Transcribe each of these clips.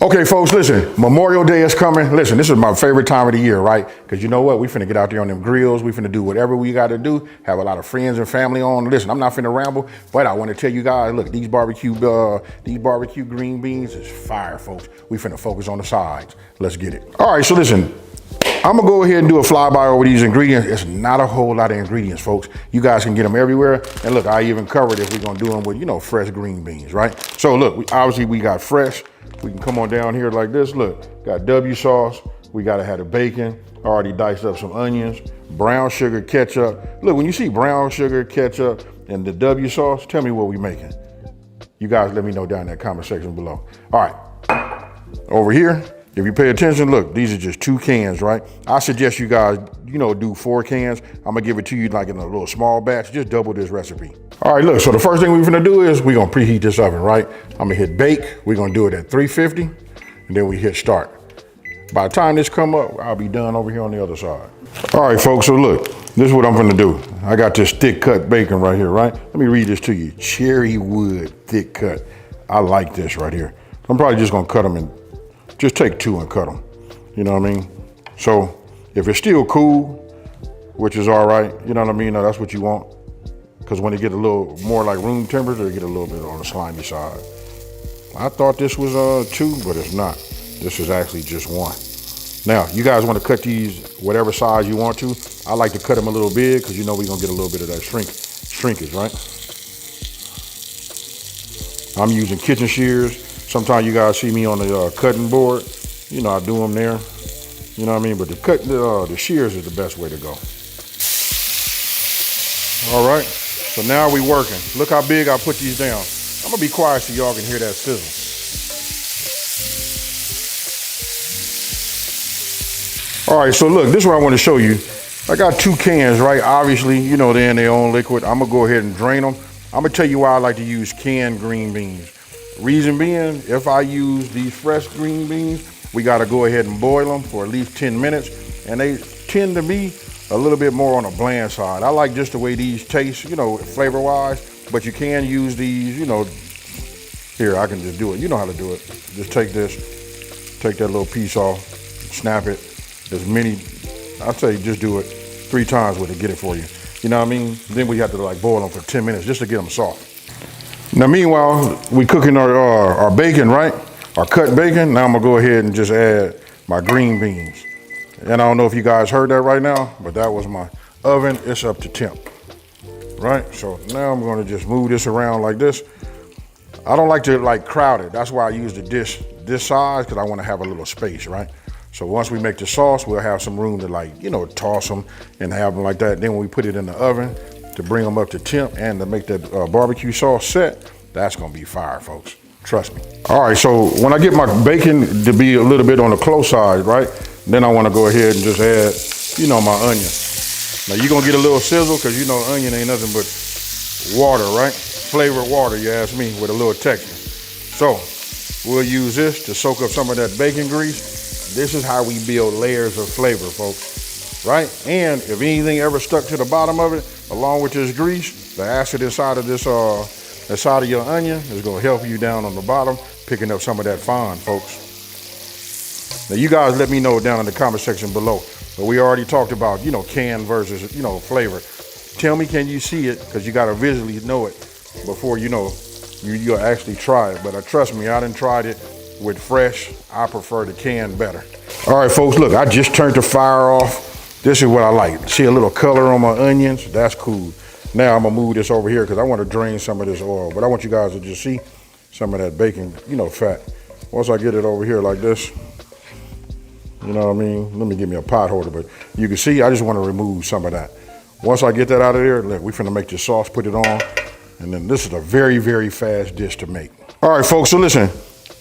Okay, folks, listen, Memorial Day is coming. Listen, this is my favorite time of the year, right? Because you know what? We finna get out there on them grills. We finna do whatever we gotta do. Have a lot of friends and family on. Listen, I'm not finna ramble, but I wanna tell you guys, look, these barbecue green beans is fire, folks. We finna focus on the sides. Let's get it. All right, so listen, I'm gonna go ahead and do a flyby over these ingredients. It's not a whole lot of ingredients, folks. You guys can get them everywhere. And look, I even covered if we're gonna do them with, fresh green beans, right? So look, obviously we got fresh. We can come on down here like this. Look, got W sauce. We gotta have the bacon. Already diced up some onions, brown sugar, ketchup. Look, when you see brown sugar, ketchup, and the W sauce, tell me what we making. You guys let me know down in that comment section below. All right, over here, if you pay attention, look, these are just 2 cans, right? I suggest you guys, do 4 cans. I'm gonna give it to you like in a little small batch, just double this recipe. All right, look, so the first thing we're gonna do is we're gonna preheat this oven, right? I'm gonna hit bake. We're gonna do it at 350, and then we hit start. By the time this come up, I'll be done over here on the other side. All right, folks, so look, this is what I'm gonna do. I got this thick cut bacon right here, right? Let me read this to you. Cherry wood thick cut. I like this right here. I'm probably just gonna cut them in, just take 2 and cut them. You know what I mean? So if it's still cool, which is all right, you know what I mean? That's what you want. Because when it get a little more like room temperature, it get a little bit on the slimy side. I thought this was 2, but it's not. This is actually just 1. Now, you guys want to cut these whatever size you want to. I like to cut them a little big because we're gonna get a little bit of that shrinkage, right? I'm using kitchen shears. Sometimes you guys see me on the cutting board. I do them there. You know what I mean? But the shears is the best way to go. All right. So now we working. Look how big I put these down. I'm gonna be quiet so y'all can hear that sizzle. All right, so look, this is what I want to show you. I got 2 cans, right? Obviously, they're in their own liquid. I'm gonna go ahead and drain them. I'm gonna tell you why I like to use canned green beans. Reason being, if I use these fresh green beans, we gotta go ahead and boil them for at least 10 minutes. And they tend to be a little bit more on the bland side. I like just the way these taste, flavor-wise, but you can use these, here, I can just do it. You know how to do it. Just take that little piece off, snap it. As many, I'll tell you, just do it 3 times with it, get it for you. You know what I mean? Then we have to boil them for 10 minutes just to get them soft. Now, meanwhile, we cooking our bacon, right? Our cut bacon. Now I'm gonna go ahead and just add my green beans. And I don't know if you guys heard that right now, but that was my oven. It's up to temp, right? So now I'm gonna just move this around like this. I don't like to crowd it. That's why I use the dish this size, because I wanna have a little space, right? So once we make the sauce, we'll have some room to toss them and have them like that. Then when we put it in the oven to bring them up to temp and to make that barbecue sauce set, that's gonna be fire, folks. Trust me. All right, so when I get my bacon to be a little bit on the close side, right? Then I wanna go ahead and just add, my onion. Now you're gonna get a little sizzle because onion ain't nothing but water, right? Flavored water, you ask me, with a little texture. So we'll use this to soak up some of that bacon grease. This is how we build layers of flavor, folks, right? And if anything ever stuck to the bottom of it, along with this grease, the acid inside of this, inside of your onion is gonna help you down on the bottom, picking up some of that fond, folks. Now you guys let me know down in the comment section below. But we already talked about, canned versus, flavor. Tell me, can you see it? Because you gotta visually know it before you'll actually try it. But trust me, I done tried it with fresh. I prefer the canned better. All right, folks, look, I just turned the fire off. This is what I like. See a little color on my onions? That's cool. Now I'm gonna move this over here because I want to drain some of this oil. But I want you guys to just see some of that bacon, fat. Once I get it over here like this, you know what I mean? Let me give me a pot holder, but you can see I just want to remove some of that. Once I get that out of there, look, we finna make this sauce, put it on, and then this is a very, very fast dish to make. All right, folks, so listen.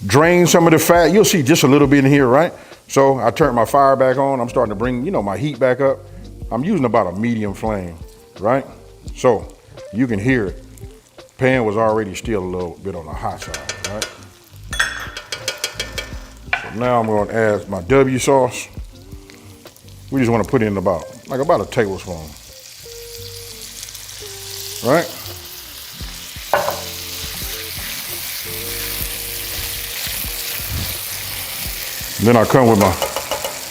Drain some of the fat. You'll see just a little bit in here, right? So I turned my fire back on. I'm starting to bring, my heat back up. I'm using about a medium flame, right? So you can hear it. Pan was already still a little bit on the hot side, right? So now I'm going to add my W sauce. We just want to put in about a tablespoon, right? Then I come with my,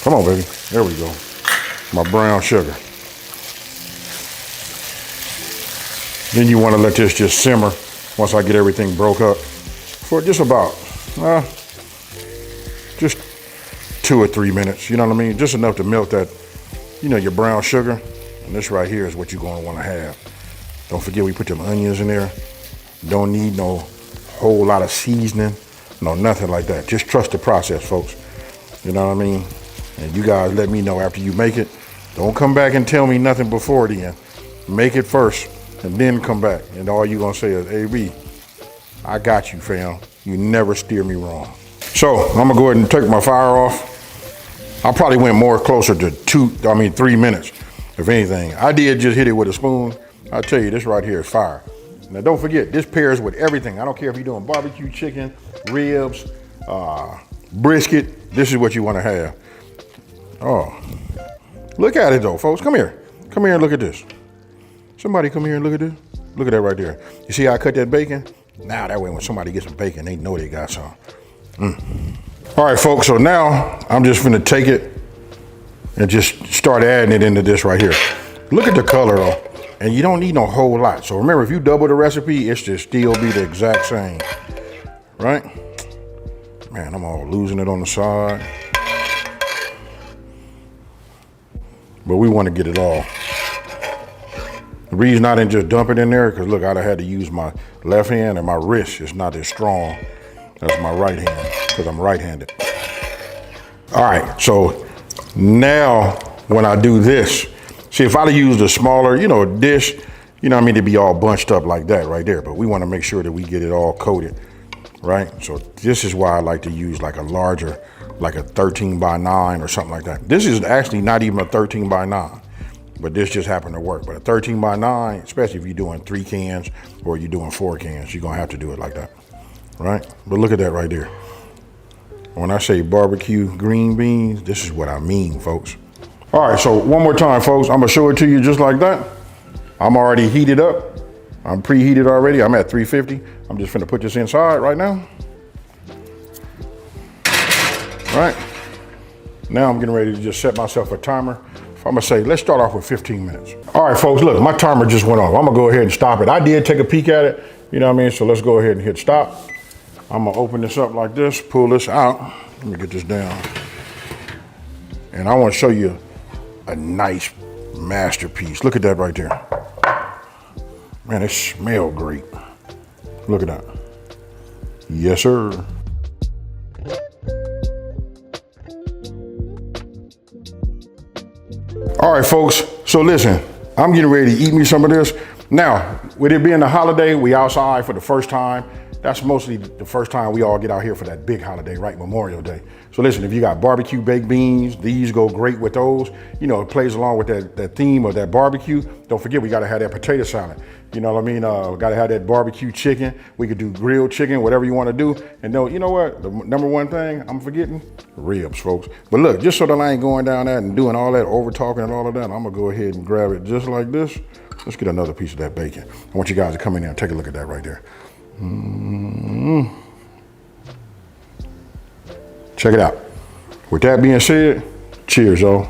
come on baby, there we go. My brown sugar. Then you want to let this just simmer once I get everything broke up for just about, just 2 or 3 minutes, you know what I mean? Just enough to melt that, you know, your brown sugar. And this right here is what you're gonna wanna have. Don't forget we put them onions in there. Don't need no whole lot of seasoning, no nothing like that. Just trust the process, folks. You know what I mean? And you guys let me know after you make it. Don't come back and tell me nothing before then. Make it first and then come back. And all you're gonna say is, AB, I got you, fam. You never steer me wrong. So I'm gonna go ahead and take my fire off. I probably went more closer to 3 minutes, if anything. I did just hit it with a spoon. I tell you, this right here is fire. Now don't forget, this pairs with everything. I don't care if you're doing barbecue chicken, ribs, brisket. This is what you wanna have. Oh, look at it though, folks. Come here. Come here and look at this. Somebody come here and look at this. Look at that right there. You see how I cut that bacon? Now that way when somebody gets some bacon, they know they got some. All right, folks, so now I'm just gonna take it and just start adding it into this right here. Look at the color though, and you don't need no whole lot. So remember, if you double the recipe, it should still be the exact same, right? Man, I'm all losing it on the side. But we wanna get it all. The reason I didn't just dump it in there, because look, I'd have had to use my left hand and my wrist is not as strong as my right hand, because I'm right-handed. All right, so now when I do this, see if I'd have used a smaller, you know, dish, you know what I mean, it'd be all bunched up like that right there, but we wanna make sure that we get it all coated, right? So this is why I like to use like a larger, like a 13x9 or something like that. This is actually not even a 13x9. But this just happened to work. But a 13x9, especially if you're doing 3 cans or you're doing 4 cans, you're gonna have to do it like that, right? But look at that right there. When I say barbecue green beans, this is what I mean, folks. All right, so one more time, folks. I'm gonna show it to you just like that. I'm already heated up. I'm preheated already. I'm at 350. I'm just finna put this inside right now. All right. Now I'm getting ready to just set myself a timer. I'm gonna say, let's start off with 15 minutes. All right, folks, look, my timer just went off. I'm gonna go ahead and stop it. I did take a peek at it, you know what I mean? So let's go ahead and hit stop. I'm gonna open this up like this, pull this out. Let me get this down. And I wanna show you a nice masterpiece. Look at that right there. Man, it smells great. Look at that. Yes, sir. All right, folks, so listen, I'm getting ready to eat me some of this. Now, with it being a holiday, we outside for the first time. That's mostly the first time we all get out here for that big holiday, right? Memorial Day. So listen, if you got barbecue baked beans, these go great with those. You know, it plays along with that theme of that barbecue. Don't forget, we gotta have that potato salad. You know what I mean? We gotta have that barbecue chicken. We could do grilled chicken, whatever you wanna do. And you know what? The number one thing I'm forgetting, ribs, folks. But look, just so that I ain't going down there and doing all that over talking and all of that, I'm gonna go ahead and grab it just like this. Let's get another piece of that bacon. I want you guys to come in there and take a look at that right there. Check it out. With that being said, cheers, y'all.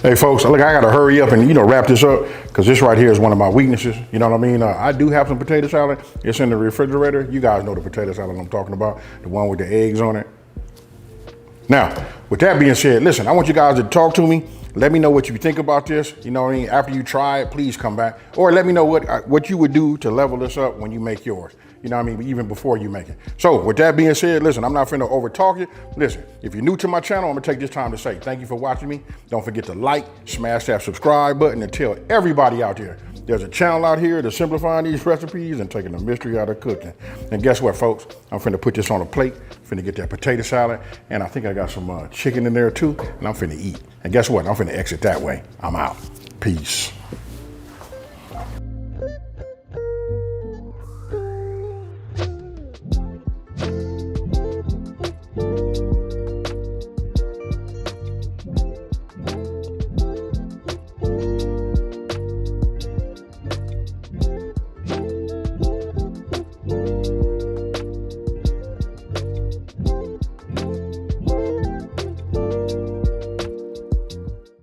Hey folks, look, I gotta hurry up and wrap this up because this right here is one of my weaknesses. You know what I mean? I do have some potato salad. It's in the refrigerator. You guys know the potato salad I'm talking about, the one with the eggs on it. Now, with that being said, listen, I want you guys to talk to me. Let me know what you think about this. You know what I mean? After you try it, please come back. Or let me know what you would do to level this up when you make yours. You know what I mean? Even before you make it. So with that being said, listen, I'm not finna over talk it. Listen, if you're new to my channel, I'm gonna take this time to say thank you for watching me. Don't forget to like, smash that subscribe button, and tell everybody out there there's a channel out here that's simplifying these recipes and taking the mystery out of cooking. And guess what, folks? I'm finna put this on a plate, finna get that potato salad, and I think I got some chicken in there too, and I'm finna eat. And guess what? I'm finna exit that way. I'm out. Peace.